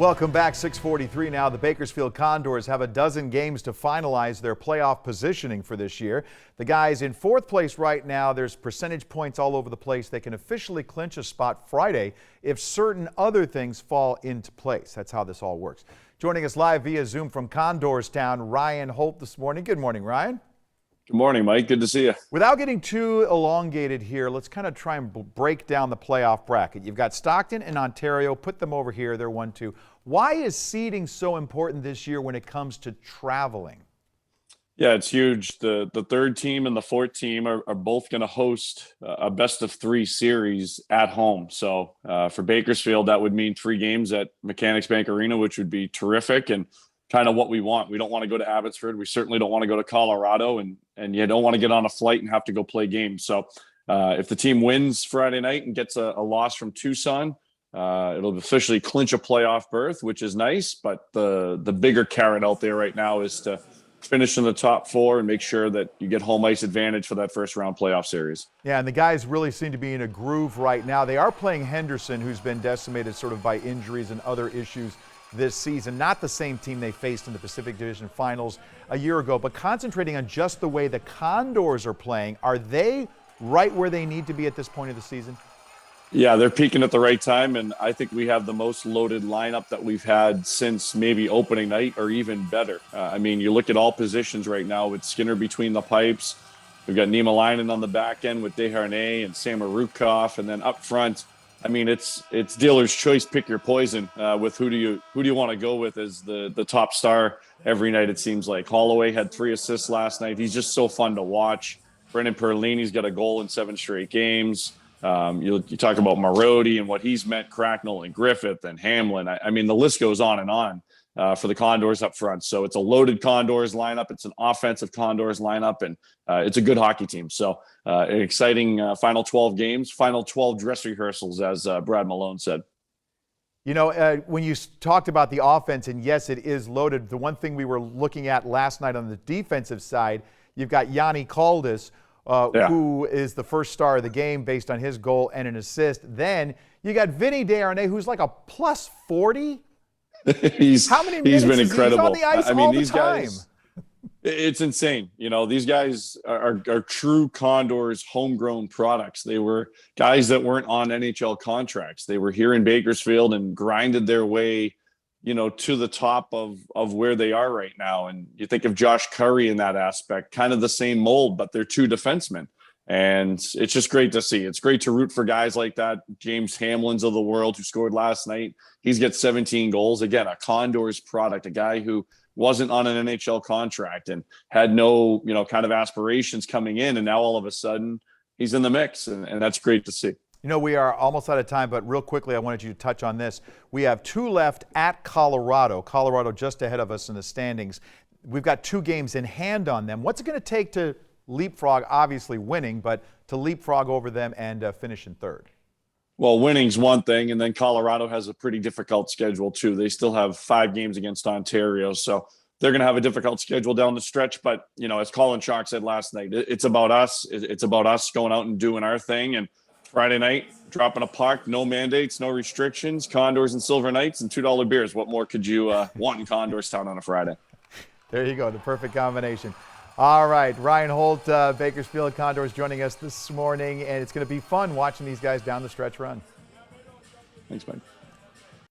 Welcome back. 6:43 now. The Bakersfield Condors have a dozen games to finalize their playoff positioning for this year. The guys in fourth place right now, there's percentage points all over the place. They can officially clinch a spot Friday if certain other things fall into place. That's how this all works. Joining us live via Zoom from Condors Town, Ryan Holt this morning. Good morning, Ryan. Good morning, Mike. Good to see you. Without getting too elongated here, let's kind of try and break down the playoff bracket. You've got Stockton and Ontario. Put them over here. They're 1-2. Why is seeding so important this year when it comes to traveling? Yeah, it's huge. The third team and the fourth team are both going to host a best-of-3 series at home. So for Bakersfield, that would mean 3 games at Mechanics Bank Arena, which would be terrific and kind of what we want. We don't want to go to Abbotsford. We certainly don't want to go to Colorado, and you don't want to get on a flight and have to go play games. So if the team wins Friday night and gets a loss from Tucson, it'll officially clinch a playoff berth, which is nice. But the bigger carrot out there right now is to finish in the top 4 and make sure that you get home ice advantage for that first round playoff series. Yeah, and the guys really seem to be in a groove right now. They are playing Henderson, who's been decimated sort of by injuries and other issues this season. Not the same team they faced in the Pacific Division Finals a year ago, but concentrating on just the way the Condors are playing. Are they right where they need to be at this point of the season? Yeah, they're peaking at the right time, and I think we have the most loaded lineup that we've had since maybe opening night or even better. I mean, you look at all positions right now with Skinner between the pipes. We've got Nima Leinen on the back end with Desharnais and Samorukov, and then up front, I mean, it's dealer's choice. Pick your poison with who do you want to go with as the top star every night. It seems like Holloway had 3 assists last night. He's just so fun to watch. Brendan Perlini's got a goal in 7 straight games. You talk about Marody and what he's meant, Cracknell and Griffith and Hamlin. I mean, the list goes on and on for the Condors up front. So it's a loaded Condors lineup. It's an offensive Condors lineup, and it's a good hockey team. So an exciting final 12 games, final 12 dress rehearsals, as Brad Malone said. You know, when you talked about the offense, and yes, it is loaded, the one thing we were looking at last night on the defensive side, you've got Yanni Kaldis, who is the first star of the game based on his goal and an assist. Then you got Vinny Desharnais, who's like a plus 40. How many minutes been incredible. He's on the ice all the time? Guys, it's insane. You know, these guys are true Condors homegrown products. They were guys that weren't on NHL contracts. They were here in Bakersfield and grinded their way, you know, to the top of where they are right now. And you think of Josh Curry in that aspect, kind of the same mold, but they're 2 defensemen. And it's just great to see. It's great to root for guys like that. James Hamlin's of the world, who scored last night. He's got 17 goals. Again, a Condors product, a guy who wasn't on an NHL contract and had no, you know, kind of aspirations coming in. And now all of a sudden he's in the mix. And that's great to see. You know, we are almost out of time, but real quickly, I wanted you to touch on this. We have 2 left at Colorado. Colorado just ahead of us in the standings. We've got 2 games in hand on them. What's it going to take to leapfrog, obviously winning, but to leapfrog over them and finish in third? Well, winning's one thing, and then Colorado has a pretty difficult schedule too. They still have 5 games against Ontario, so they're going to have a difficult schedule down the stretch. But, you know, as Colin Chalk said last night, it's about us. It's about us going out and doing our thing. And Friday night, dropping a puck, no mandates, no restrictions, Condors and Silver Knights, and $2 beers. What more could you want in Condors Town on a Friday? There you go, the perfect combination. All right, Ryan Holt, Bakersfield Condors, joining us this morning, and it's going to be fun watching these guys down the stretch run. Thanks, Mike.